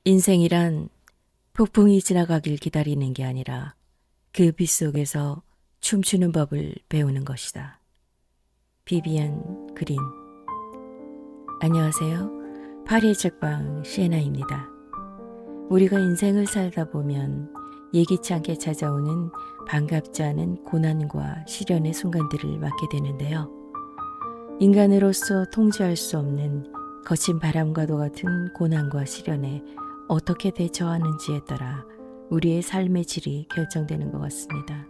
인생이란 폭풍이 지나가길 기다리는 게 아니라 그 빛 속에서 춤추는 법을 배우는 것이다. 비비안 그린. 안녕하세요. 파리의 책방 시에나입니다. 우리가 인생을 살다 보면 예기치 않게 찾아오는 반갑지 않은 고난과 시련의 순간들을 맞게 되는데요. 인간으로서 통제할 수 없는 거친 바람과도 같은 고난과 시련에 어떻게 대처하는지에 따라 우리의 삶의 질이 결정되는 것 같습니다.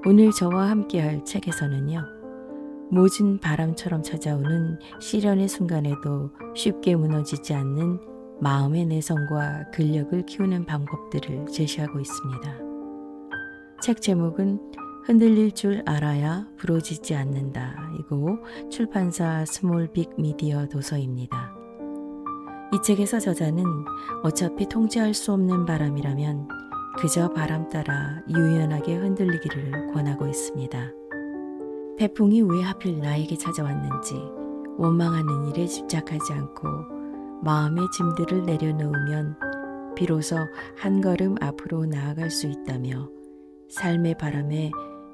오늘 저와 함께할 책에서는요, 모진 바람처럼 찾아오는 시련의 순간에도 쉽게 무너지지 않는 마음의 내성과 근력을 키우는 방법들을 제시하고 있습니다. 책 제목은 흔들릴 줄 알아야 부러지지 않는다. 이고 출판사 스몰빅 미디어 도서입니다. 이 책에서 저자는 어차피 통제할 수 없는 바람이라면 그저 바람 따라 유연하게 흔들리기를 권하고 있습니다. 태풍이 왜 하필 나에게 찾아왔는지 원망하는 일에 집착하지 않고 마음의 짐들을 내려놓으면 비로소 한 걸음 앞으로 나아갈 수 있다며 삶의 바람에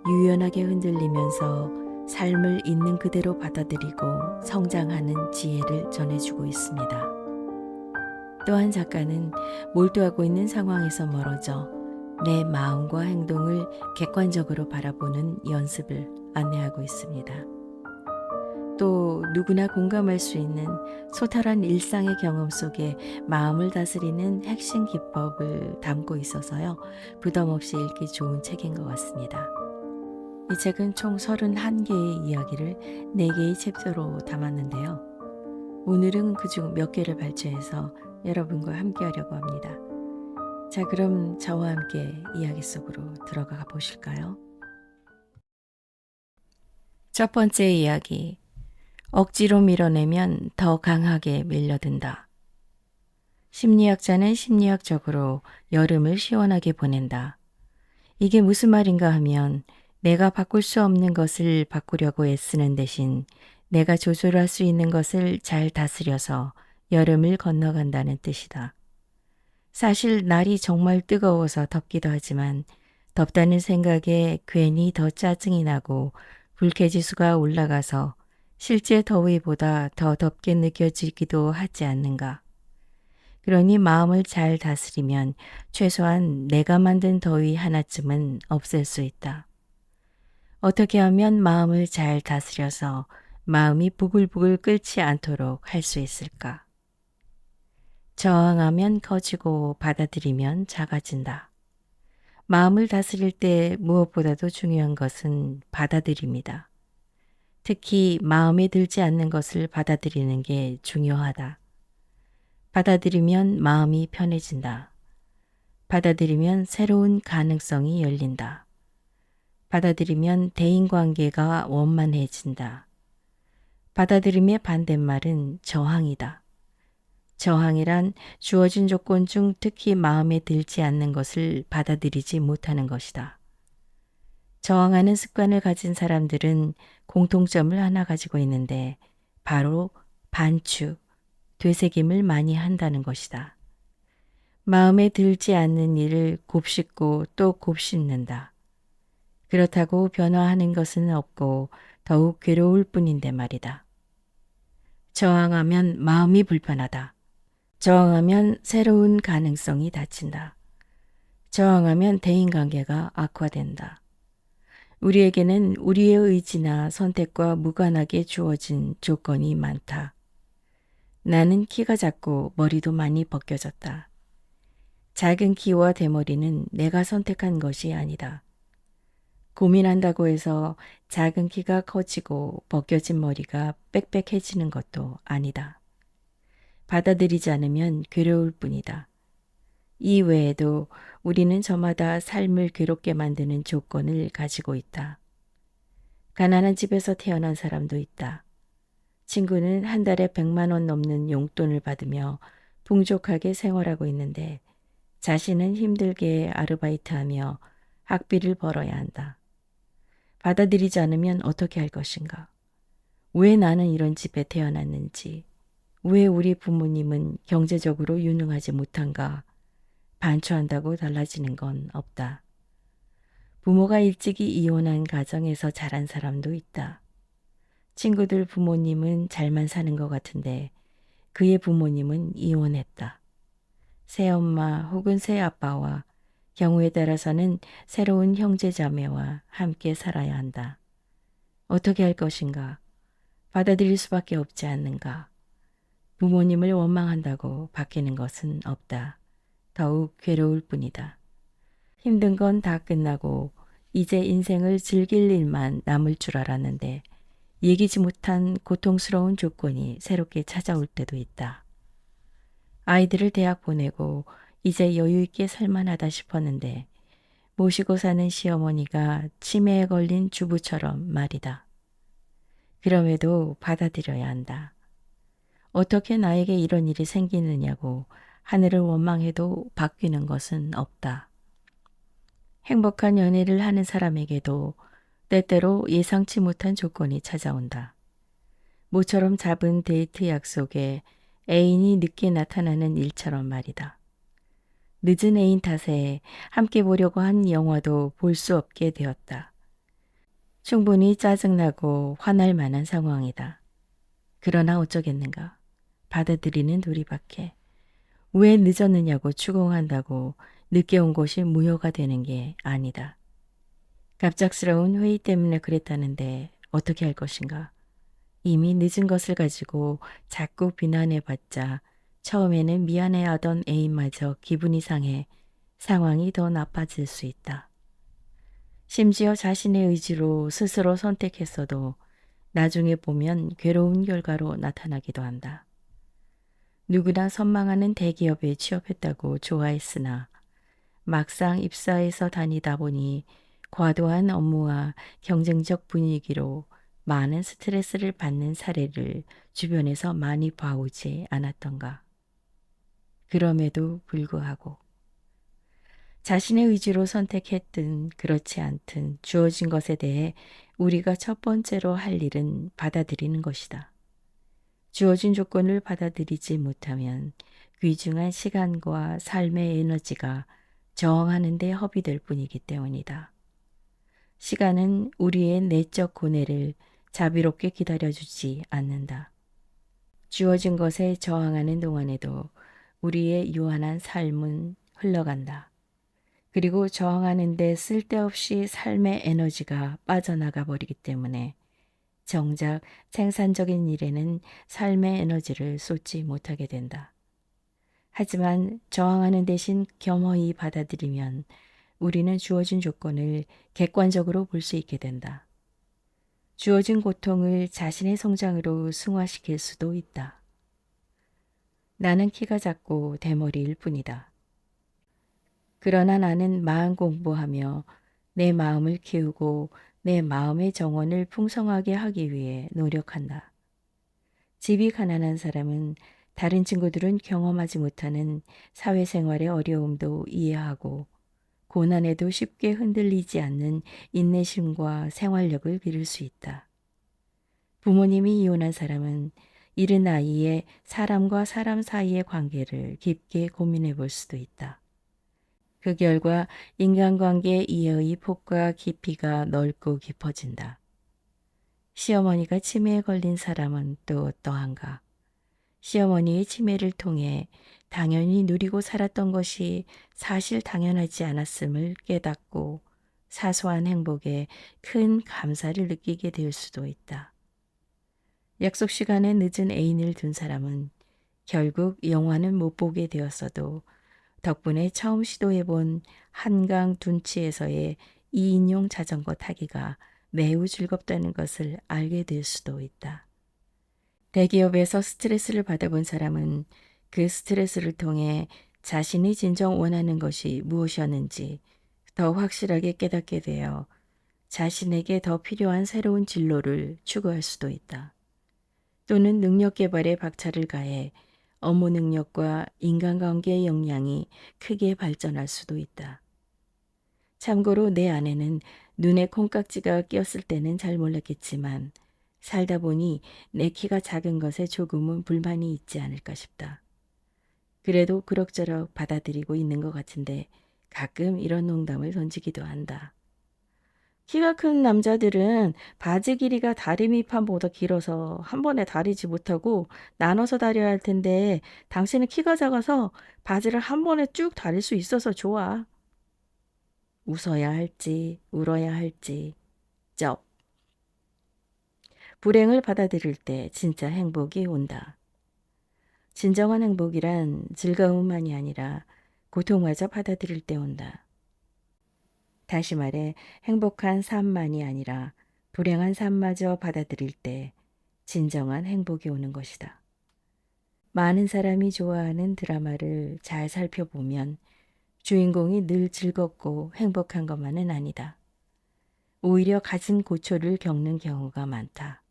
유연하게 흔들리면서 삶을 있는 그대로 받아들이고 성장하는 지혜를 전해주고 있습니다. 또한 작가는 몰두하고 있는 상황에서 멀어져 내 마음과 행동을 객관적으로 바라보는 연습을 안내하고 있습니다. 또 누구나 공감할 수 있는 소탈한 일상의 경험 속에 마음을 다스리는 핵심 기법을 담고 있어서요. 부담 없이 읽기 좋은 책인 것 같습니다. 이 책은 총 31개의 이야기를 4개의 챕터로 담았는데요. 오늘은 그중 몇 개를 발췌해서 여러분과 함께 하려고 합니다. 자, 그럼 저와 함께 이야기 속으로 들어가 보실까요? 첫 번째 이야기. 억지로 밀어내면 더 강하게 밀려든다. 심리학자는 심리학적으로 여름을 시원하게 보낸다. 이게 무슨 말인가 하면 내가 바꿀 수 없는 것을 바꾸려고 애쓰는 대신 내가 조절할 수 있는 것을 잘 다스려서 여름을 건너간다는 뜻이다. 사실 날이 정말 뜨거워서 덥기도 하지만 덥다는 생각에 괜히 더 짜증이 나고 불쾌지수가 올라가서 실제 더위보다 더 덥게 느껴지기도 하지 않는가. 그러니 마음을 잘 다스리면 최소한 내가 만든 더위 하나쯤은 없앨 수 있다. 어떻게 하면 마음을 잘 다스려서 마음이 부글부글 끓지 않도록 할 수 있을까? 저항하면 커지고 받아들이면 작아진다. 마음을 다스릴 때 무엇보다도 중요한 것은 받아들임이다. 특히 마음에 들지 않는 것을 받아들이는 게 중요하다. 받아들이면 마음이 편해진다. 받아들이면 새로운 가능성이 열린다. 받아들이면 대인관계가 원만해진다. 받아들임의 반대말은 저항이다. 저항이란 주어진 조건 중 특히 마음에 들지 않는 것을 받아들이지 못하는 것이다. 저항하는 습관을 가진 사람들은 공통점을 하나 가지고 있는데 바로 반추, 되새김을 많이 한다는 것이다. 마음에 들지 않는 일을 곱씹고 또 곱씹는다. 그렇다고 변화하는 것은 없고 더욱 괴로울 뿐인데 말이다. 저항하면 마음이 불편하다. 저항하면 새로운 가능성이 닫힌다. 저항하면 대인관계가 악화된다. 우리에게는 우리의 의지나 선택과 무관하게 주어진 조건이 많다. 나는 키가 작고 머리도 많이 벗겨졌다. 작은 키와 대머리는 내가 선택한 것이 아니다. 고민한다고 해서 작은 키가 커지고 벗겨진 머리가 빽빽해지는 것도 아니다. 받아들이지 않으면 괴로울 뿐이다. 이 외에도 우리는 저마다 삶을 괴롭게 만드는 조건을 가지고 있다. 가난한 집에서 태어난 사람도 있다. 친구는 한 달에 100만 원 넘는 용돈을 받으며 풍족하게 생활하고 있는데 자신은 힘들게 아르바이트하며 학비를 벌어야 한다. 받아들이지 않으면 어떻게 할 것인가? 왜 나는 이런 집에 태어났는지, 왜 우리 부모님은 경제적으로 유능하지 못한가? 반추한다고 달라지는 건 없다. 부모가 일찍이 이혼한 가정에서 자란 사람도 있다. 친구들 부모님은 잘만 사는 것 같은데 그의 부모님은 이혼했다. 새엄마 혹은 새아빠와 경우에 따라서는 새로운 형제자매와 함께 살아야 한다. 어떻게 할 것인가? 받아들일 수밖에 없지 않는가? 부모님을 원망한다고 바뀌는 것은 없다. 더욱 괴로울 뿐이다. 힘든 건 다 끝나고 이제 인생을 즐길 일만 남을 줄 알았는데 예기치 못한 고통스러운 조건이 새롭게 찾아올 때도 있다. 아이들을 대학 보내고 이제 여유 있게 살만하다 싶었는데 모시고 사는 시어머니가 치매에 걸린 주부처럼 말이다. 그럼에도 받아들여야 한다. 어떻게 나에게 이런 일이 생기느냐고 하늘을 원망해도 바뀌는 것은 없다. 행복한 연애를 하는 사람에게도 때때로 예상치 못한 조건이 찾아온다. 모처럼 잡은 데이트 약속에 애인이 늦게 나타나는 일처럼 말이다. 늦은 애인 탓에 함께 보려고 한 영화도 볼 수 없게 되었다. 충분히 짜증나고 화날 만한 상황이다. 그러나 어쩌겠는가. 받아들이는 우리밖에. 왜 늦었느냐고 추궁한다고 늦게 온 것이 무효가 되는 게 아니다. 갑작스러운 회의 때문에 그랬다는데 어떻게 할 것인가. 이미 늦은 것을 가지고 자꾸 비난해봤자 처음에는 미안해하던 애인마저 기분이 상해 상황이 더 나빠질 수 있다. 심지어 자신의 의지로 스스로 선택했어도 나중에 보면 괴로운 결과로 나타나기도 한다. 누구나 선망하는 대기업에 취업했다고 좋아했으나 막상 입사해서 다니다 보니 과도한 업무와 경쟁적 분위기로 많은 스트레스를 받는 사례를 주변에서 많이 봐오지 않았던가. 그럼에도 불구하고 자신의 의지로 선택했든 그렇지 않든 주어진 것에 대해 우리가 첫 번째로 할 일은 받아들이는 것이다. 주어진 조건을 받아들이지 못하면 귀중한 시간과 삶의 에너지가 저항하는 데 허비될 뿐이기 때문이다. 시간은 우리의 내적 고뇌를 자비롭게 기다려주지 않는다. 주어진 것에 저항하는 동안에도 우리의 유한한 삶은 흘러간다. 그리고 저항하는 데 쓸데없이 삶의 에너지가 빠져나가 버리기 때문에 정작 생산적인 일에는 삶의 에너지를 쏟지 못하게 된다. 하지만 저항하는 대신 겸허히 받아들이면 우리는 주어진 조건을 객관적으로 볼 수 있게 된다. 주어진 고통을 자신의 성장으로 승화시킬 수도 있다. 나는 키가 작고 대머리일 뿐이다. 그러나 나는 마음 공부하며 내 마음을 키우고 내 마음의 정원을 풍성하게 하기 위해 노력한다. 집이 가난한 사람은 다른 친구들은 경험하지 못하는 사회생활의 어려움도 이해하고 고난에도 쉽게 흔들리지 않는 인내심과 생활력을 기를 수 있다. 부모님이 이혼한 사람은 이른 나이에 사람과 사람 사이의 관계를 깊게 고민해 볼 수도 있다. 그 결과 인간관계 이해의 폭과 깊이가 넓고 깊어진다. 시어머니가 치매에 걸린 사람은 또 어떠한가? 시어머니의 치매를 통해 당연히 누리고 살았던 것이 사실 당연하지 않았음을 깨닫고 사소한 행복에 큰 감사를 느끼게 될 수도 있다. 약속 시간에 늦은 애인을 둔 사람은 결국 영화는 못 보게 되었어도 덕분에 처음 시도해본 한강 둔치에서의 2인용 자전거 타기가 매우 즐겁다는 것을 알게 될 수도 있다. 대기업에서 스트레스를 받아본 사람은 그 스트레스를 통해 자신이 진정 원하는 것이 무엇이었는지 더 확실하게 깨닫게 되어 자신에게 더 필요한 새로운 진로를 추구할 수도 있다. 또는 능력 개발에 박차를 가해 업무 능력과 인간관계의 역량이 크게 발전할 수도 있다. 참고로 내 아내는 눈에 콩깍지가 끼었을 때는 잘 몰랐겠지만 살다 보니 내 키가 작은 것에 조금은 불만이 있지 않을까 싶다. 그래도 그럭저럭 받아들이고 있는 것 같은데 가끔 이런 농담을 던지기도 한다. 키가 큰 남자들은 바지 길이가 다리 밑판보다 길어서 한 번에 다리지 못하고 나눠서 다려야 할 텐데 당신은 키가 작아서 바지를 한 번에 쭉 다릴 수 있어서 좋아. 웃어야 할지 울어야 할지 쩝. 불행을 받아들일 때 진짜 행복이 온다. 진정한 행복이란 즐거움만이 아니라 고통마저 받아들일 때 온다. 다시 말해 행복한 삶만이 아니라 불행한 삶마저 받아들일 때 진정한 행복이 오는 것이다. 많은 사람이 좋아하는 드라마를 잘 살펴보면 주인공이 늘 즐겁고 행복한 것만은 아니다. 오히려 가진 고초를 겪는 경우가 많다.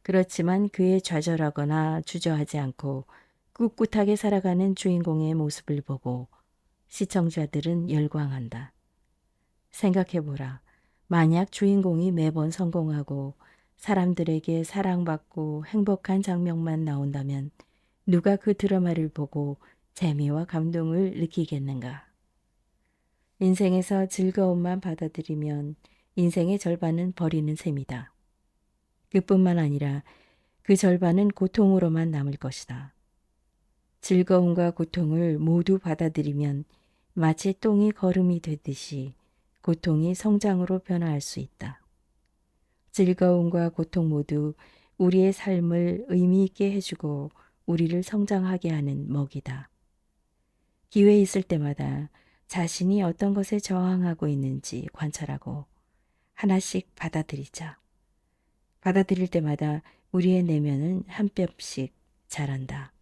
그렇지만 그에 좌절하거나 주저하지 않고 꿋꿋하게 살아가는 주인공의 모습을 보고 시청자들은 열광한다. 생각해보라. 만약 주인공이 매번 성공하고 사람들에게 사랑받고 행복한 장면만 나온다면 누가 그 드라마를 보고 재미와 감동을 느끼겠는가? 인생에서 즐거움만 받아들이면 인생의 절반은 버리는 셈이다. 그뿐만 아니라 그 절반은 고통으로만 남을 것이다. 즐거움과 고통을 모두 받아들이면 마치 똥이 거름이 되듯이 고통이 성장으로 변화할 수 있다. 즐거움과 고통 모두 우리의 삶을 의미 있게 해주고 우리를 성장하게 하는 먹이다. 기회 있을 때마다 자신이 어떤 것에 저항하고 있는지 관찰하고 하나씩 받아들이자. 받아들일 때마다 우리의 내면은 한 뼘씩 자란다.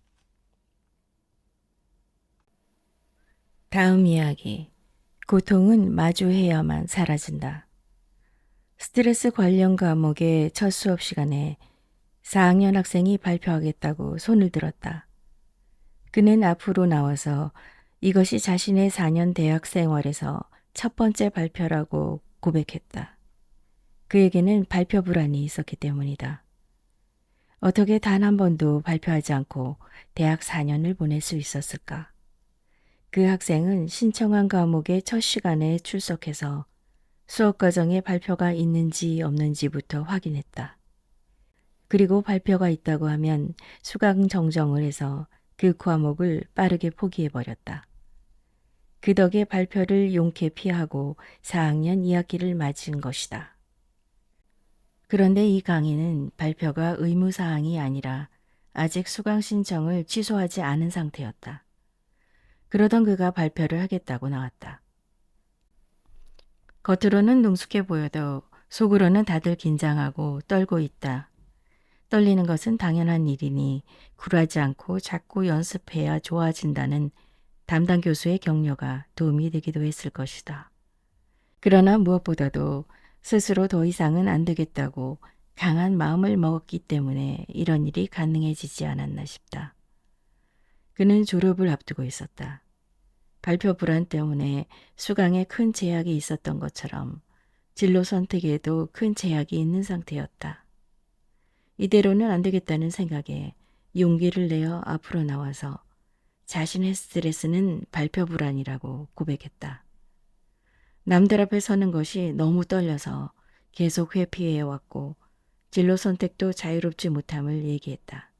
다음 이야기. 고통은 마주해야만 사라진다. 스트레스 관련 과목의 첫 수업 시간에 4학년 학생이 발표하겠다고 손을 들었다. 그는 앞으로 나와서 이것이 자신의 4년 대학 생활에서 첫 번째 발표라고 고백했다. 그에게는 발표 불안이 있었기 때문이다. 어떻게 단 한 번도 발표하지 않고 대학 4년을 보낼 수 있었을까? 그 학생은 신청한 과목의 첫 시간에 출석해서 수업 과정에 발표가 있는지 없는지부터 확인했다. 그리고 발표가 있다고 하면 수강 정정을 해서 그 과목을 빠르게 포기해버렸다. 그 덕에 발표를 용케 피하고 4학년 2학기를 맞은 것이다. 그런데 이 강의는 발표가 의무사항이 아니라 아직 수강 신청을 취소하지 않은 상태였다. 그러던 그가 발표를 하겠다고 나왔다. 겉으로는 능숙해 보여도 속으로는 다들 긴장하고 떨고 있다. 떨리는 것은 당연한 일이니 굴하지 않고 자꾸 연습해야 좋아진다는 담당 교수의 격려가 도움이 되기도 했을 것이다. 그러나 무엇보다도 스스로 더 이상은 안 되겠다고 강한 마음을 먹었기 때문에 이런 일이 가능해지지 않았나 싶다. 그는 졸업을 앞두고 있었다. 발표 불안 때문에 수강에 큰 제약이 있었던 것처럼 진로 선택에도 큰 제약이 있는 상태였다. 이대로는 안 되겠다는 생각에 용기를 내어 앞으로 나와서 자신의 스트레스는 발표 불안이라고 고백했다. 남들 앞에 서는 것이 너무 떨려서 계속 회피해왔고 진로 선택도 자유롭지 못함을 얘기했다.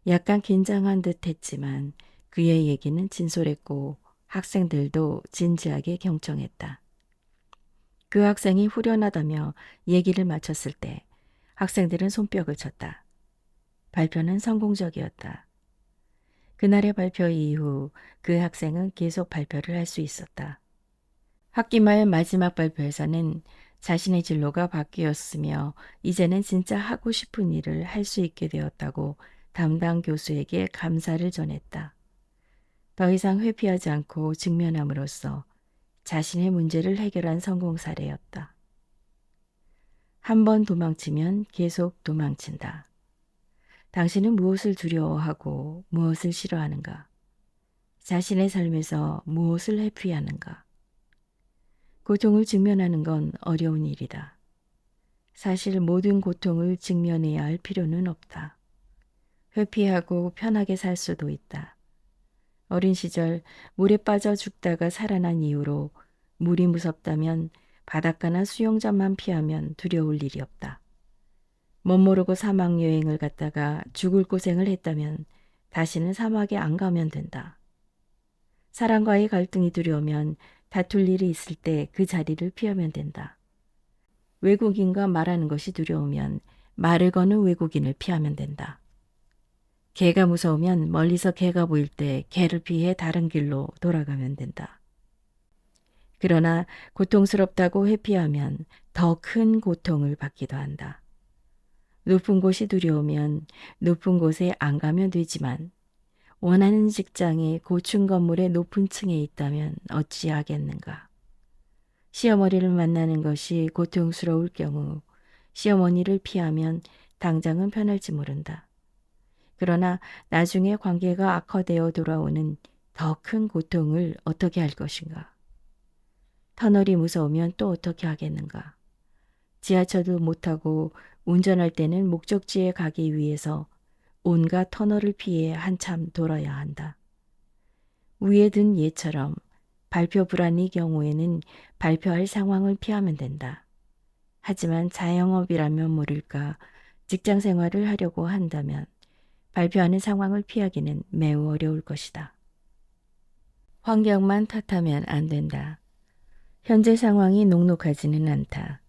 약간 긴장한 듯 했지만 그의 얘기는 진솔했고 학생들도 진지하게 경청했다. 그 학생이 후련하다며 얘기를 마쳤을 때 학생들은 손뼉을 쳤다. 발표는 성공적이었다. 그날의 발표 이후 그 학생은 계속 발표를 할 수 있었다. 학기 말 마지막 발표에서는 자신의 진로가 바뀌었으며 이제는 진짜 하고 싶은 일을 할 수 있게 되었다고 담당 교수에게 감사를 전했다. 더 이상 회피하지 않고 직면함으로써 자신의 문제를 해결한 성공 사례였다. 한 번 도망치면 계속 도망친다. 당신은 무엇을 두려워하고 무엇을 싫어하는가? 자신의 삶에서 무엇을 회피하는가? 고통을 직면하는 건 어려운 일이다. 사실 모든 고통을 직면해야 할 필요는 없다. 회피하고 편하게 살 수도 있다. 어린 시절 물에 빠져 죽다가 살아난 이후로 물이 무섭다면 바닷가나 수영장만 피하면 두려울 일이 없다. 멋모르고 사막 여행을 갔다가 죽을 고생을 했다면 다시는 사막에 안 가면 된다. 사람과의 갈등이 두려우면 다툴 일이 있을 때 그 자리를 피하면 된다. 외국인과 말하는 것이 두려우면 말을 거는 외국인을 피하면 된다. 개가 무서우면 멀리서 개가 보일 때 개를 피해 다른 길로 돌아가면 된다. 그러나 고통스럽다고 회피하면 더 큰 고통을 받기도 한다. 높은 곳이 두려우면 높은 곳에 안 가면 되지만 원하는 직장이 고층 건물의 높은 층에 있다면 어찌하겠는가. 시어머니를 만나는 것이 고통스러울 경우 시어머니를 피하면 당장은 편할지 모른다. 그러나 나중에 관계가 악화되어 돌아오는 더 큰 고통을 어떻게 할 것인가. 터널이 무서우면 또 어떻게 하겠는가. 지하철도 못 타고 운전할 때는 목적지에 가기 위해서 온갖 터널을 피해 한참 돌아야 한다. 위에 든 예처럼 발표 불안의 경우에는 발표할 상황을 피하면 된다. 하지만 자영업이라면 모를까 직장 생활을 하려고 한다면 발표하는 상황을 피하기는 매우 어려울 것이다. 환경만 탓하면 안 된다. 현재 상황이 녹록하지는 않다.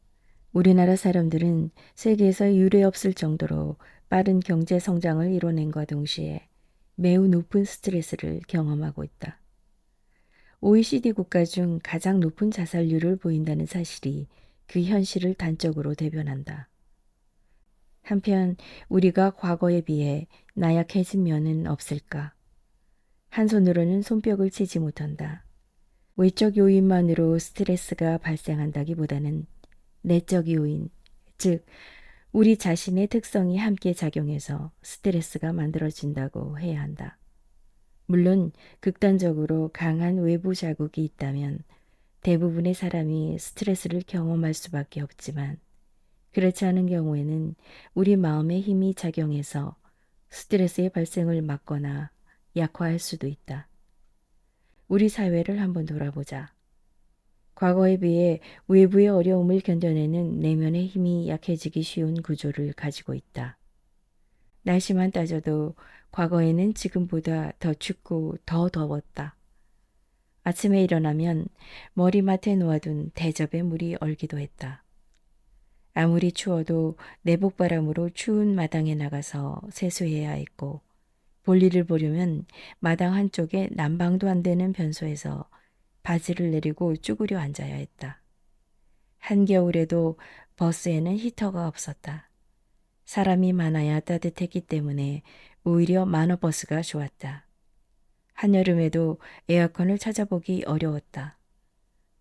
우리나라 사람들은 세계에서 유례없을 정도로 빠른 경제 성장을 이뤄낸과 동시에 매우 높은 스트레스를 경험하고 있다. OECD 국가 중 가장 높은 자살률을 보인다는 사실이 그 현실을 단적으로 대변한다. 한편 우리가 과거에 비해 나약해진 면은 없을까? 한 손으로는 손뼉을 치지 못한다. 외적 요인만으로 스트레스가 발생한다기보다는 내적 요인, 즉 우리 자신의 특성이 함께 작용해서 스트레스가 만들어진다고 해야 한다. 물론 극단적으로 강한 외부 자극이 있다면 대부분의 사람이 스트레스를 경험할 수밖에 없지만 그렇지 않은 경우에는 우리 마음의 힘이 작용해서 스트레스의 발생을 막거나 약화할 수도 있다. 우리 사회를 한번 돌아보자. 과거에 비해 외부의 어려움을 견뎌내는 내면의 힘이 약해지기 쉬운 구조를 가지고 있다. 날씨만 따져도 과거에는 지금보다 더 춥고 더 더웠다. 아침에 일어나면 머리맡에 놓아둔 대접에 물이 얼기도 했다. 아무리 추워도 내복바람으로 추운 마당에 나가서 세수해야 했고 볼일을 보려면 마당 한쪽에 난방도 안 되는 변소에서 바지를 내리고 쭈그려 앉아야 했다. 한겨울에도 버스에는 히터가 없었다. 사람이 많아야 따뜻했기 때문에 오히려 마너버스가 좋았다. 한여름에도 에어컨을 찾아보기 어려웠다.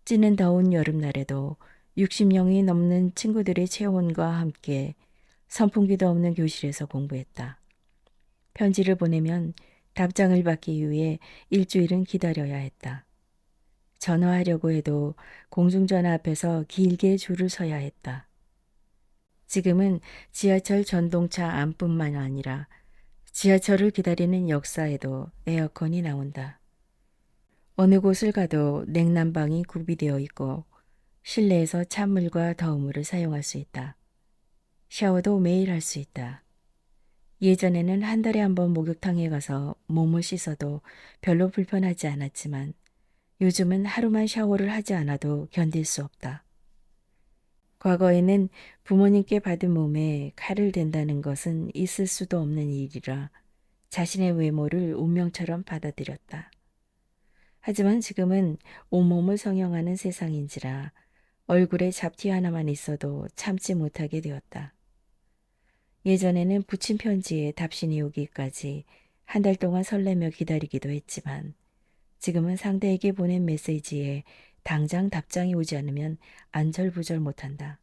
찌는 더운 여름날에도 60명이 넘는 친구들의 체온과 함께 선풍기도 없는 교실에서 공부했다. 편지를 보내면 답장을 받기 위해 일주일은 기다려야 했다. 전화하려고 해도 공중전화 앞에서 길게 줄을 서야 했다. 지금은 지하철 전동차 안뿐만 아니라 지하철을 기다리는 역사에도 에어컨이 나온다. 어느 곳을 가도 냉난방이 구비되어 있고 실내에서 찬물과 더운 물을 사용할 수 있다. 샤워도 매일 할 수 있다. 예전에는 한 달에 한 번 목욕탕에 가서 몸을 씻어도 별로 불편하지 않았지만 요즘은 하루만 샤워를 하지 않아도 견딜 수 없다. 과거에는 부모님께 받은 몸에 칼을 댄다는 것은 있을 수도 없는 일이라 자신의 외모를 운명처럼 받아들였다. 하지만 지금은 온몸을 성형하는 세상인지라 얼굴에 잡티 하나만 있어도 참지 못하게 되었다. 예전에는 부친 편지에 답신이 오기까지 한 달 동안 설레며 기다리기도 했지만 지금은 상대에게 보낸 메시지에 당장 답장이 오지 않으면 안절부절 못한다.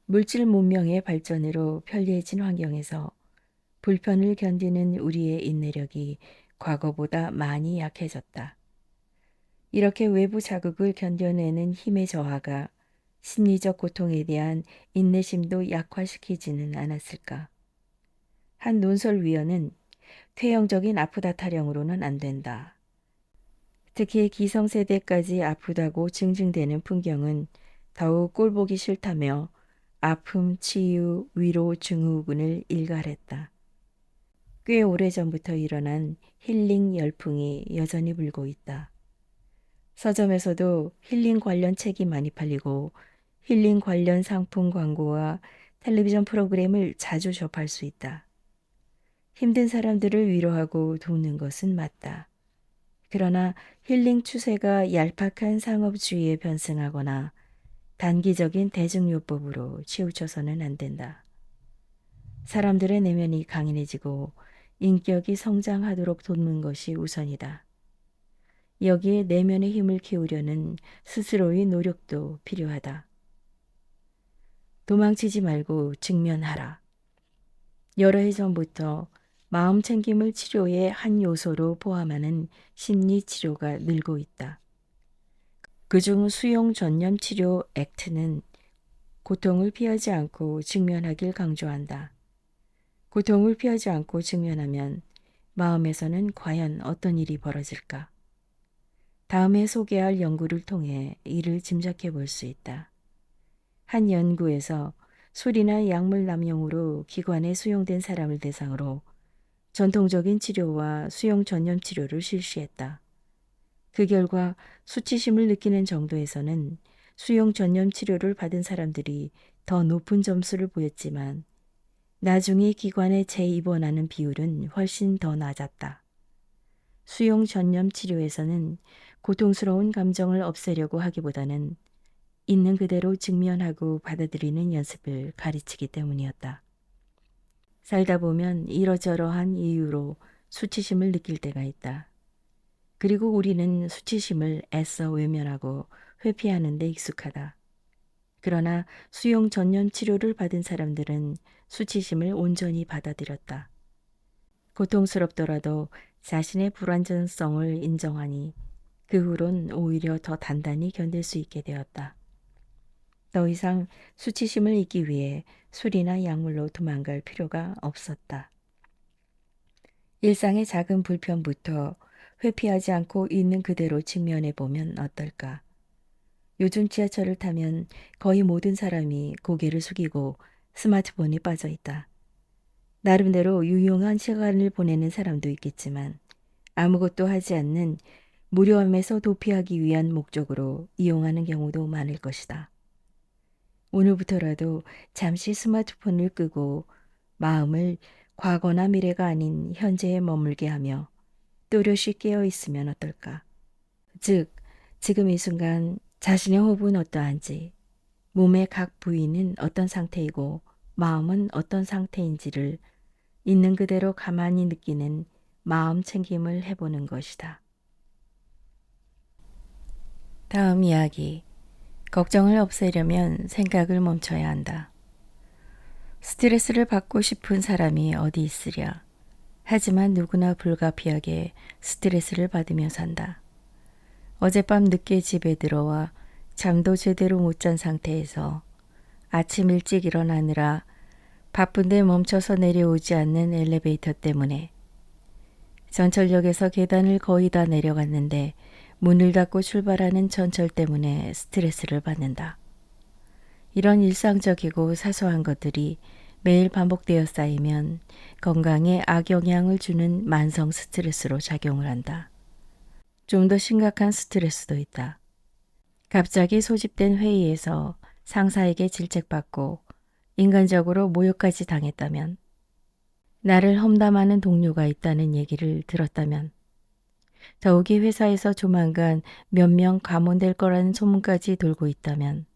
물질 문명의 발전으로 편리해진 환경에서 불편을 견디는 우리의 인내력이 과거보다 많이 약해졌다. 이렇게 외부 자극을 견뎌내는 힘의 저하가 심리적 고통에 대한 인내심도 약화시키지는 않았을까. 한 논설위원은 퇴행적인 아프다 타령으로는 안 된다. 특히 기성세대까지 아프다고 징징대는 풍경은 더욱 꼴보기 싫다며 아픔, 치유, 위로 증후군을 일갈했다. 꽤 오래전부터 일어난 힐링 열풍이 여전히 불고 있다. 서점에서도 힐링 관련 책이 많이 팔리고 힐링 관련 상품 광고와 텔레비전 프로그램을 자주 접할 수 있다. 힘든 사람들을 위로하고 돕는 것은 맞다. 그러나 힐링 추세가 얄팍한 상업주의에 변승하거나 단기적인 대중요법으로 치우쳐서는 안 된다. 사람들의 내면이 강인해지고 인격이 성장하도록 돕는 것이 우선이다. 여기에 내면의 힘을 키우려는 스스로의 노력도 필요하다. 도망치지 말고 직면하라. 여러 해 전부터 마음 챙김을 치료의 한 요소로 포함하는 심리치료가 늘고 있다. 그중 수용 전념 치료 액트는 고통을 피하지 않고 직면하길 강조한다. 고통을 피하지 않고 직면하면 마음에서는 과연 어떤 일이 벌어질까? 다음에 소개할 연구를 통해 이를 짐작해 볼 수 있다. 한 연구에서 술이나 약물 남용으로 기관에 수용된 사람을 대상으로 전통적인 치료와 수용 전념 치료를 실시했다. 그 결과 수치심을 느끼는 정도에서는 수용 전념 치료를 받은 사람들이 더 높은 점수를 보였지만 나중에 기관에 재입원하는 비율은 훨씬 더 낮았다. 수용 전념 치료에서는 고통스러운 감정을 없애려고 하기보다는 있는 그대로 직면하고 받아들이는 연습을 가르치기 때문이었다. 살다 보면 이러저러한 이유로 수치심을 느낄 때가 있다. 그리고 우리는 수치심을 애써 외면하고 회피하는 데 익숙하다. 그러나 수용 전념 치료를 받은 사람들은 수치심을 온전히 받아들였다. 고통스럽더라도 자신의 불완전성을 인정하니 그 후론 오히려 더 단단히 견딜 수 있게 되었다. 더 이상 수치심을 잊기 위해 술이나 약물로 도망갈 필요가 없었다. 일상의 작은 불편부터 회피하지 않고 있는 그대로 직면해 보면 어떨까? 요즘 지하철을 타면 거의 모든 사람이 고개를 숙이고 스마트폰에 빠져 있다. 나름대로 유용한 시간을 보내는 사람도 있겠지만 아무것도 하지 않는 무료함에서 도피하기 위한 목적으로 이용하는 경우도 많을 것이다. 오늘부터라도 잠시 스마트폰을 끄고 마음을 과거나 미래가 아닌 현재에 머물게 하며 또렷이 깨어 있으면 어떨까? 즉, 지금 이 순간 자신의 호흡은 어떠한지, 몸의 각 부위는 어떤 상태이고 마음은 어떤 상태인지를 있는 그대로 가만히 느끼는 마음 챙김을 해보는 것이다. 다음 이야기. 걱정을 없애려면 생각을 멈춰야 한다. 스트레스를 받고 싶은 사람이 어디 있으랴. 하지만 누구나 불가피하게 스트레스를 받으며 산다. 어젯밤 늦게 집에 들어와 잠도 제대로 못 잔 상태에서 아침 일찍 일어나느라 바쁜데 멈춰서 내려오지 않는 엘리베이터 때문에 전철역에서 계단을 거의 다 내려갔는데 문을 닫고 출발하는 전철 때문에 스트레스를 받는다. 이런 일상적이고 사소한 것들이 매일 반복되어 쌓이면 건강에 악영향을 주는 만성 스트레스로 작용을 한다. 좀 더 심각한 스트레스도 있다. 갑자기 소집된 회의에서 상사에게 질책받고 인간적으로 모욕까지 당했다면, 나를 험담하는 동료가 있다는 얘기를 들었다면, 더욱이 회사에서 조만간 몇 명 감원될 거라는 소문까지 돌고 있다면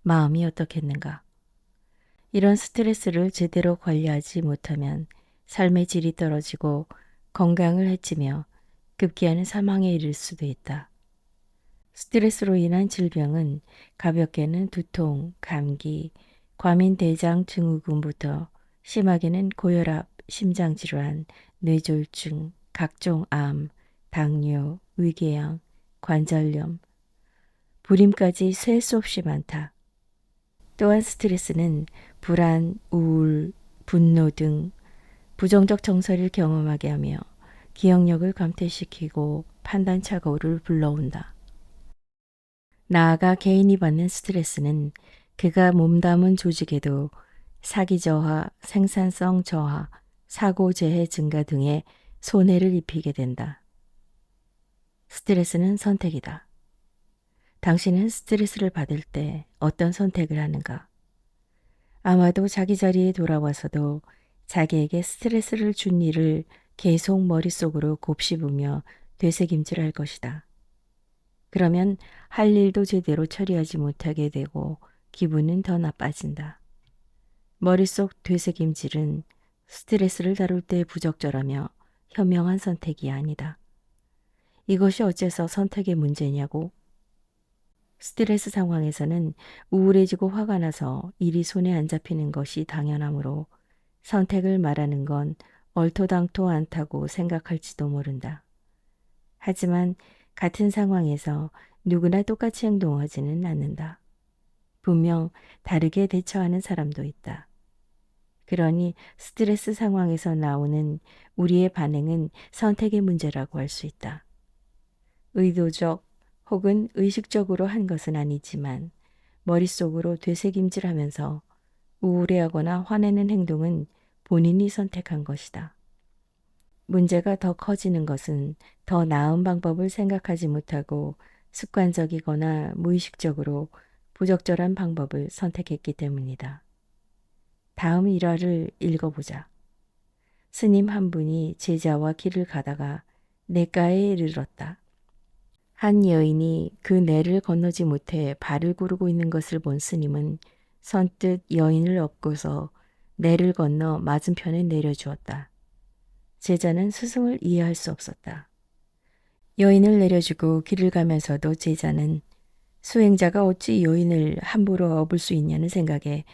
마음이 어떻겠는가. 이런 스트레스를 제대로 관리하지 못하면 삶의 질이 떨어지고 건강을 해치며 급기야는 사망에 이를 수도 있다. 스트레스로 인한 질병은 가볍게는 두통, 감기, 과민대장 증후군부터 심하게는 고혈압, 심장질환, 뇌졸중, 각종 암, 당뇨, 위궤양, 관절염, 불임까지 셀 수 없이 많다. 또한 스트레스는 불안, 우울, 분노 등 부정적 정서를 경험하게 하며 기억력을 감퇴시키고 판단 착오를 불러온다. 나아가 개인이 받는 스트레스는 그가 몸담은 조직에도 사기 저하, 생산성 저하, 사고 재해 증가 등의 손해를 입히게 된다. 스트레스는 선택이다. 당신은 스트레스를 받을 때 어떤 선택을 하는가? 아마도 자기 자리에 돌아와서도 자기에게 스트레스를 준 일을 계속 머릿속으로 곱씹으며 되새김질할 것이다. 그러면 할 일도 제대로 처리하지 못하게 되고 기분은 더 나빠진다. 머릿속 되새김질은 스트레스를 다룰 때 부적절하며 현명한 선택이 아니다. 이것이 어째서 선택의 문제냐고? 스트레스 상황에서는 우울해지고 화가 나서 일이 손에 안 잡히는 것이 당연하므로 선택을 말하는 건 얼토당토 않다고 생각할지도 모른다. 하지만 같은 상황에서 누구나 똑같이 행동하지는 않는다. 분명 다르게 대처하는 사람도 있다. 그러니 스트레스 상황에서 나오는 우리의 반응은 선택의 문제라고 할 수 있다. 의도적 혹은 의식적으로 한 것은 아니지만 머릿속으로 되새김질하면서 우울해하거나 화내는 행동은 본인이 선택한 것이다. 문제가 더 커지는 것은 더 나은 방법을 생각하지 못하고 습관적이거나 무의식적으로 부적절한 방법을 선택했기 때문이다. 다음 일화를 읽어보자. 스님 한 분이 제자와 길을 가다가 냇가에 이르렀다. 한 여인이 그 내를 건너지 못해 발을 구르고 있는 것을 본 스님은 선뜻 여인을 업고서 내를 건너 맞은편에 내려주었다. 제자는 스승을 이해할 수 없었다. 여인을 내려주고 길을 가면서도 제자는 수행자가 어찌 여인을 함부로 업을 수 있냐는 생각에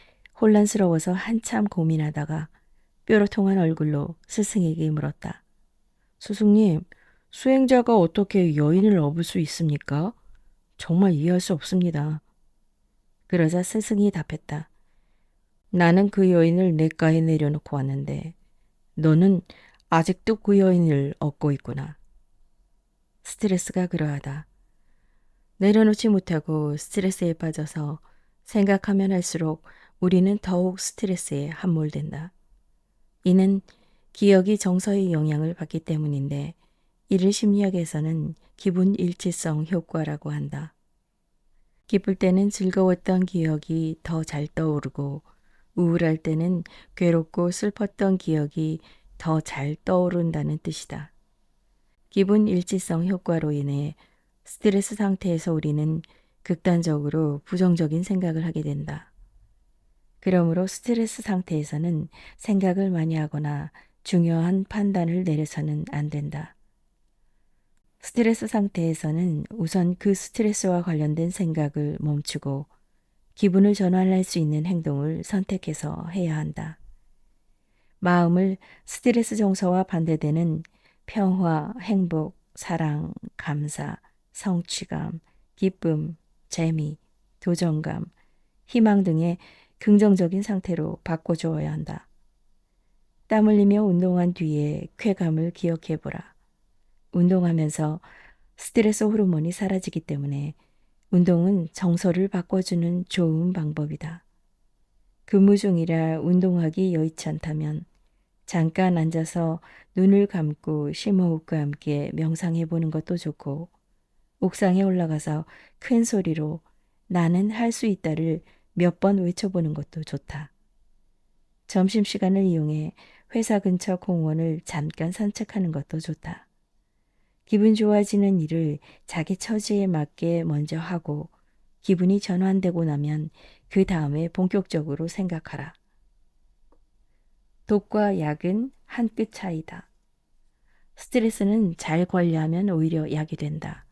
혼란스러워서 한참 고민하다가 뾰로통한 얼굴로 스승에게 물었다. 스승님, 수행자가 어떻게 여인을 업을 수 있습니까? 정말 이해할 수 없습니다. 그러자 스승이 답했다. 나는 그 여인을 냇가에 내려놓고 왔는데 너는 아직도 그 여인을 업고 있구나. 스트레스가 그러하다. 내려놓지 못하고 스트레스에 빠져서 생각하면 할수록 우리는 더욱 스트레스에 함몰된다. 이는 기억이 정서의 영향을 받기 때문인데 이를 심리학에서는 기분 일치성 효과라고 한다. 기쁠 때는 즐거웠던 기억이 더 잘 떠오르고 우울할 때는 괴롭고 슬펐던 기억이 더 잘 떠오른다는 뜻이다. 기분 일치성 효과로 인해 스트레스 상태에서 우리는 극단적으로 부정적인 생각을 하게 된다. 그러므로 스트레스 상태에서는 생각을 많이 하거나 중요한 판단을 내려서는 안 된다. 스트레스 상태에서는 우선 그 스트레스와 관련된 생각을 멈추고 기분을 전환할 수 있는 행동을 선택해서 해야 한다. 마음을 스트레스 정서와 반대되는 평화, 행복, 사랑, 감사, 성취감, 기쁨, 재미, 도전감, 희망 등의 긍정적인 상태로 바꿔주어야 한다. 땀 흘리며 운동한 뒤에 쾌감을 기억해보라. 운동하면서 스트레스 호르몬이 사라지기 때문에 운동은 정서를 바꿔주는 좋은 방법이다. 근무 중이라 운동하기 여의치 않다면 잠깐 앉아서 눈을 감고 심호흡과 함께 명상해 보는 것도 좋고 옥상에 올라가서 큰 소리로 나는 할 수 있다를 몇 번 외쳐보는 것도 좋다. 점심시간을 이용해 회사 근처 공원을 잠깐 산책하는 것도 좋다. 기분 좋아지는 일을 자기 처지에 맞게 먼저 하고 기분이 전환되고 나면 그 다음에 본격적으로 생각하라. 독과 약은 한 끗 차이다. 스트레스는 잘 관리하면 오히려 약이 된다.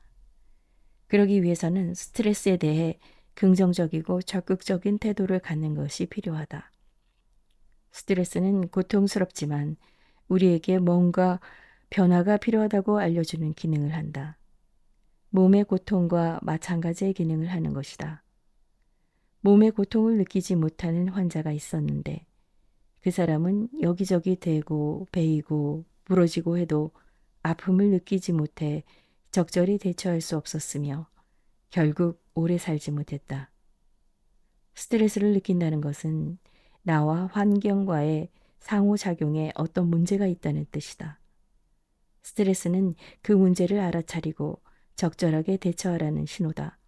그러기 위해서는 스트레스에 대해 긍정적이고 적극적인 태도를 갖는 것이 필요하다. 스트레스는 고통스럽지만 우리에게 뭔가 변화가 필요하다고 알려주는 기능을 한다. 몸의 고통과 마찬가지의 기능을 하는 것이다. 몸의 고통을 느끼지 못하는 환자가 있었는데 그 사람은 여기저기 대고 베이고 부러지고 해도 아픔을 느끼지 못해 적절히 대처할 수 없었으며 결국 오래 살지 못했다. 스트레스를 느낀다는 것은 나와 환경과의 상호작용에 어떤 문제가 있다는 뜻이다. 스트레스는 그 문제를 알아차리고 적절하게 대처하라는 신호다.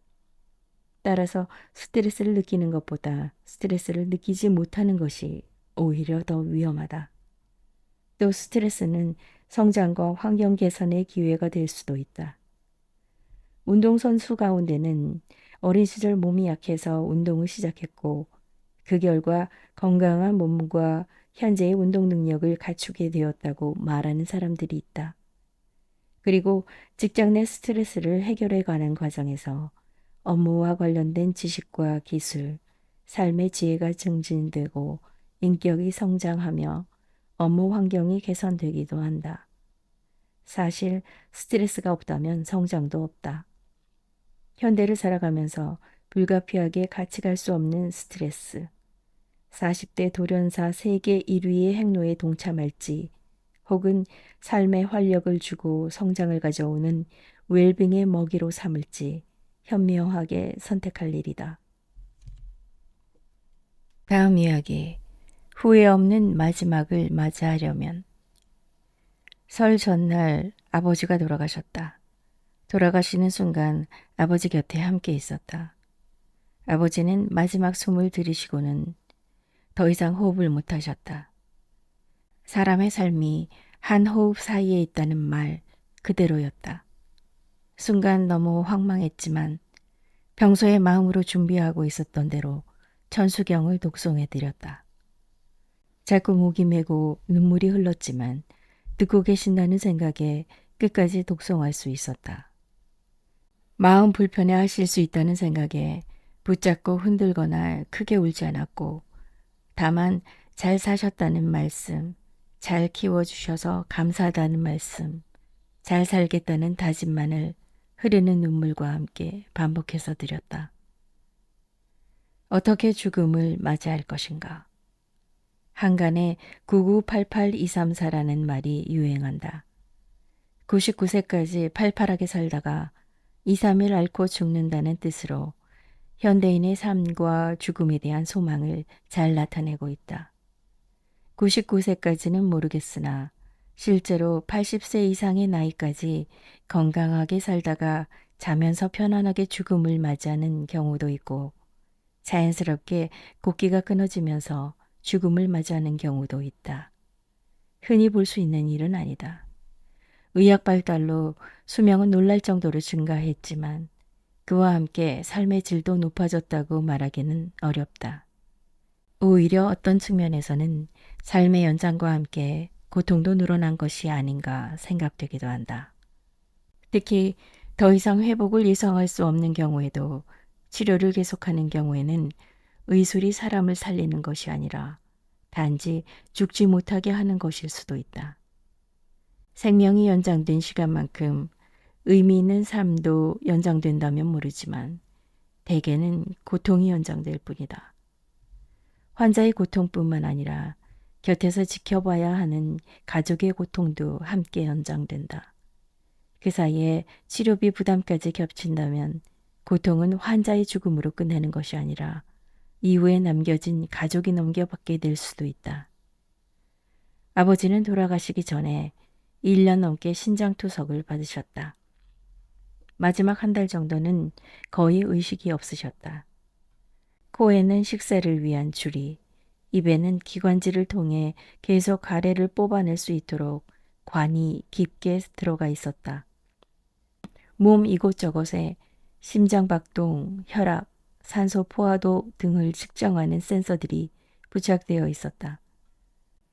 따라서 스트레스를 느끼는 것보다 스트레스를 느끼지 못하는 것이 오히려 더 위험하다. 또 스트레스는 성장과 환경 개선의 기회가 될 수도 있다. 운동선수 가운데는 어린 시절 몸이 약해서 운동을 시작했고 그 결과 건강한 몸과 현재의 운동 능력을 갖추게 되었다고 말하는 사람들이 있다. 그리고 직장 내 스트레스를 해결해 가는 과정에서 업무와 관련된 지식과 기술, 삶의 지혜가 증진되고 인격이 성장하며 업무 환경이 개선되기도 한다. 사실 스트레스가 없다면 성장도 없다. 현대를 살아가면서 불가피하게 같이 갈 수 없는 스트레스. 40대 돌연사 세계 1위의 행로에 동참할지 혹은 삶의 활력을 주고 성장을 가져오는 웰빙의 먹이로 삼을지 현명하게 선택할 일이다. 다음 이야기. 후회 없는 마지막을 맞이하려면. 설 전날 아버지가 돌아가셨다. 돌아가시는 순간 아버지 곁에 함께 있었다. 아버지는 마지막 숨을 들이쉬고는 더 이상 호흡을 못하셨다. 사람의 삶이 한 호흡 사이에 있다는 말 그대로였다. 순간 너무 황망했지만 평소에 마음으로 준비하고 있었던 대로 천수경을 독송해드렸다. 자꾸 목이 메고 눈물이 흘렀지만 듣고 계신다는 생각에 끝까지 독송할 수 있었다. 마음 불편해 하실 수 있다는 생각에 붙잡고 흔들거나 크게 울지 않았고 다만 잘 사셨다는 말씀, 잘 키워주셔서 감사하다는 말씀, 잘 살겠다는 다짐만을 흐르는 눈물과 함께 반복해서 드렸다. 어떻게 죽음을 맞이할 것인가? 한간에 9988234라는 말이 유행한다. 99세까지 팔팔하게 살다가 2, 3일 앓고 죽는다는 뜻으로 현대인의 삶과 죽음에 대한 소망을 잘 나타내고 있다. 99세까지는 모르겠으나 실제로 80세 이상의 나이까지 건강하게 살다가 자면서 편안하게 죽음을 맞이하는 경우도 있고 자연스럽게 곡기가 끊어지면서 죽음을 맞이하는 경우도 있다. 흔히 볼 수 있는 일은 아니다. 의학 발달로 수명은 놀랄 정도로 증가했지만 그와 함께 삶의 질도 높아졌다고 말하기는 어렵다. 오히려 어떤 측면에서는 삶의 연장과 함께 고통도 늘어난 것이 아닌가 생각되기도 한다. 특히 더 이상 회복을 예상할 수 없는 경우에도 치료를 계속하는 경우에는 의술이 사람을 살리는 것이 아니라 단지 죽지 못하게 하는 것일 수도 있다. 생명이 연장된 시간만큼 의미 있는 삶도 연장된다면 모르지만 대개는 고통이 연장될 뿐이다. 환자의 고통뿐만 아니라 곁에서 지켜봐야 하는 가족의 고통도 함께 연장된다. 그 사이에 치료비 부담까지 겹친다면 고통은 환자의 죽음으로 끝나는 것이 아니라 이후에 남겨진 가족이 넘겨받게 될 수도 있다. 아버지는 돌아가시기 전에 1년 넘게 신장투석을 받으셨다. 마지막 한 달 정도는 거의 의식이 없으셨다. 코에는 식사를 위한 줄이, 입에는 기관지를 통해 계속 가래를 뽑아낼 수 있도록 관이 깊게 들어가 있었다. 몸 이곳저곳에 심장박동, 혈압, 산소 포화도 등을 측정하는 센서들이 부착되어 있었다.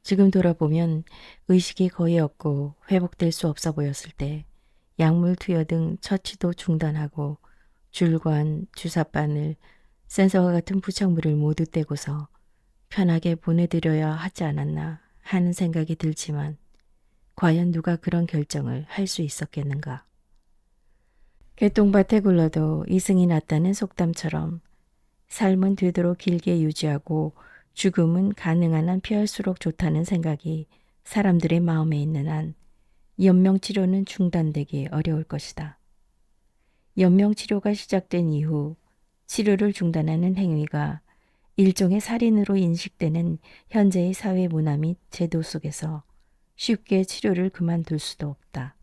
지금 돌아보면 의식이 거의 없고 회복될 수 없어 보였을 때 약물 투여 등 처치도 중단하고 줄관, 주사바늘, 센서와 같은 부착물을 모두 떼고서 편하게 보내드려야 하지 않았나 하는 생각이 들지만 과연 누가 그런 결정을 할 수 있었겠는가. 개똥밭에 굴러도 이승이 났다는 속담처럼 삶은 되도록 길게 유지하고 죽음은 가능한 한 피할수록 좋다는 생각이 사람들의 마음에 있는 한 연명치료는 중단되기 어려울 것이다. 연명치료가 시작된 이후 치료를 중단하는 행위가 일종의 살인으로 인식되는 현재의 사회 문화 및 제도 속에서 쉽게 치료를 그만둘 수도 없다.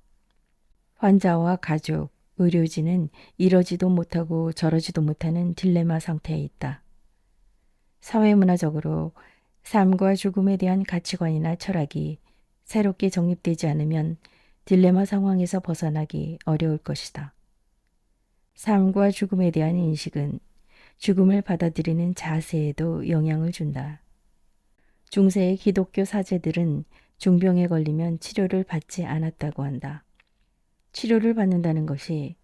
환자와 가족, 의료진은 이러지도 못하고 저러지도 못하는 딜레마 상태에 있다. 사회문화적으로 삶과 죽음에 대한 가치관이나 철학이 새롭게 정립되지 않으면 딜레마 상황에서 벗어나기 어려울 것이다. 삶과 죽음에 대한 인식은 죽음을 받아들이는 자세에도 영향을 준다. 중세의 기독교 사제들은 중병에 걸리면 치료를 받지 않았다고 한다. 치료를 받는다는 것이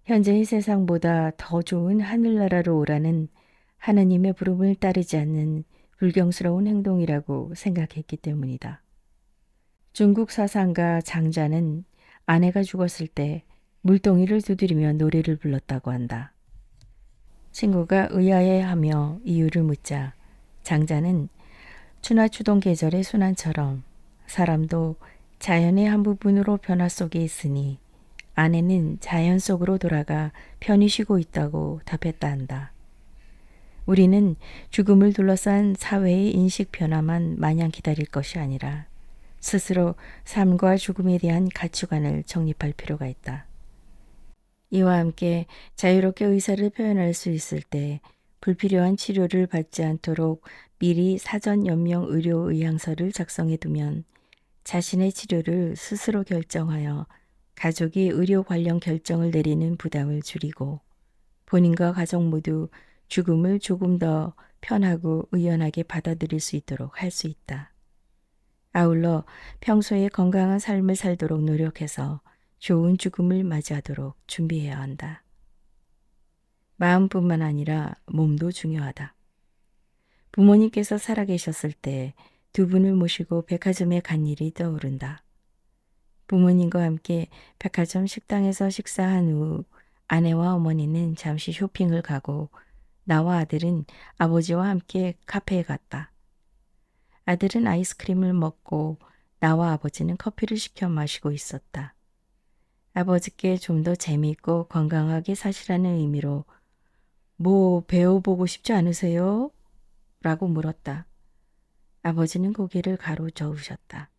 현재의 세상보다 더 좋은 하늘나라로 오라는 하느님의 부름을 따르지 않는 불경스러운 행동이라고 생각했기 때문이다. 중국 사상가 장자는 아내가 죽었을 때 물동이를 두드리며 노래를 불렀다고 한다. 친구가 의아해하며 이유를 묻자 장자는 추나추동 계절의 순환처럼 사람도 자연의 한 부분으로 변화 속에 있으니 아내는 자연 속으로 돌아가 편히 쉬고 있다고 답했다 한다. 우리는 죽음을 둘러싼 사회의 인식 변화만 마냥 기다릴 것이 아니라 스스로 삶과 죽음에 대한 가치관을 정립할 필요가 있다. 이와 함께 자유롭게 의사를 표현할 수 있을 때 불필요한 치료를 받지 않도록 미리 사전 연명 의료 의향서를 작성해 두면 자신의 치료를 스스로 결정하여 가족이 의료 관련 결정을 내리는 부담을 줄이고 본인과 가족 모두 죽음을 조금 더 편하고 의연하게 받아들일 수 있도록 할 수 있다. 아울러 평소에 건강한 삶을 살도록 노력해서 좋은 죽음을 맞이하도록 준비해야 한다. 마음뿐만 아니라 몸도 중요하다. 부모님께서 살아계셨을 때 두 분을 모시고 백화점에 간 일이 떠오른다. 부모님과 함께 백화점 식당에서 식사한 후 아내와 어머니는 잠시 쇼핑을 가고 나와 아들은 아버지와 함께 카페에 갔다. 아들은 아이스크림을 먹고 나와 아버지는 커피를 시켜 마시고 있었다. 아버지께 좀 더 재미있고 건강하게 사시라는 의미로 뭐 배워보고 싶지 않으세요? 라고 물었다. 아버지는 고개를 가로저으셨다.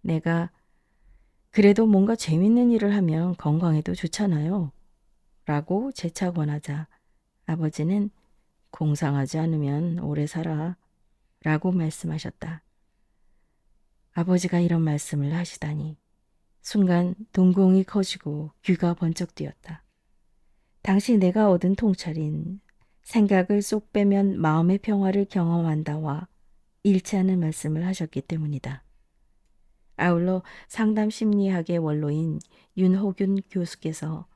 내가 그래도 뭔가 재밌는 일을 하면 건강에도 좋잖아요. 라고 재차 권하자 아버지는 공상하지 않으면 오래 살아. 라고 말씀하셨다. 아버지가 이런 말씀을 하시다니 순간 동공이 커지고 귀가 번쩍 뛰었다. 당시 내가 얻은 통찰인 생각을 쏙 빼면 마음의 평화를 경험한다와 일치하는 말씀을 하셨기 때문이다. 아울러 상담 심리학의 원로인 윤호균 교수께서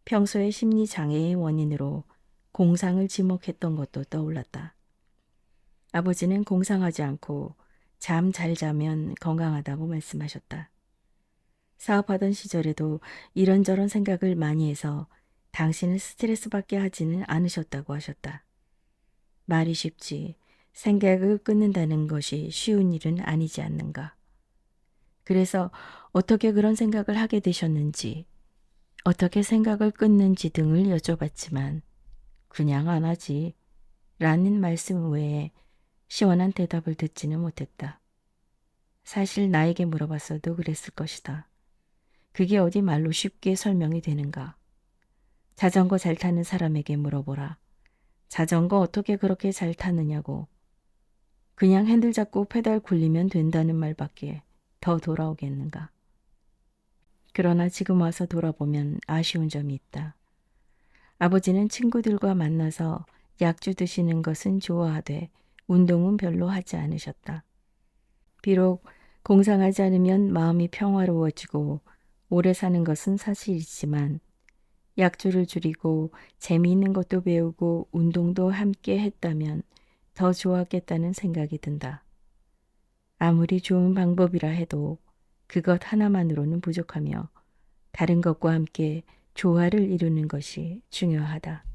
평소의 심리장애의 원인으로 공상을 지목했던 것도 떠올랐다. 아버지는 공상하지 않고 잠 잘 자면 건강하다고 말씀하셨다. 사업하던 시절에도 이런저런 생각을 많이 해서 당신을 스트레스 받게 하지는 않으셨다고 하셨다. 말이 쉽지 생각을 끊는다는 것이 쉬운 일은 아니지 않는가. 그래서 어떻게 그런 생각을 하게 되셨는지, 어떻게 생각을 끊는지 등을 여쭤봤지만 그냥 안 하지 라는 말씀 외에 시원한 대답을 듣지는 못했다. 사실 나에게 물어봤어도 그랬을 것이다. 그게 어디 말로 쉽게 설명이 되는가. 자전거 잘 타는 사람에게 물어보라. 자전거 어떻게 그렇게 잘 타느냐고. 그냥 핸들 잡고 페달 굴리면 된다는 말밖에 더 돌아오겠는가. 그러나 지금 와서 돌아보면 아쉬운 점이 있다. 아버지는 친구들과 만나서 약주 드시는 것은 좋아하되 운동은 별로 하지 않으셨다. 비록 공상하지 않으면 마음이 평화로워지고 오래 사는 것은 사실이지만 약주를 줄이고 재미있는 것도 배우고 운동도 함께 했다면 더 좋았겠다는 생각이 든다. 아무리 좋은 방법이라 해도 그것 하나만으로는 부족하며 다른 것과 함께 조화를 이루는 것이 중요하다.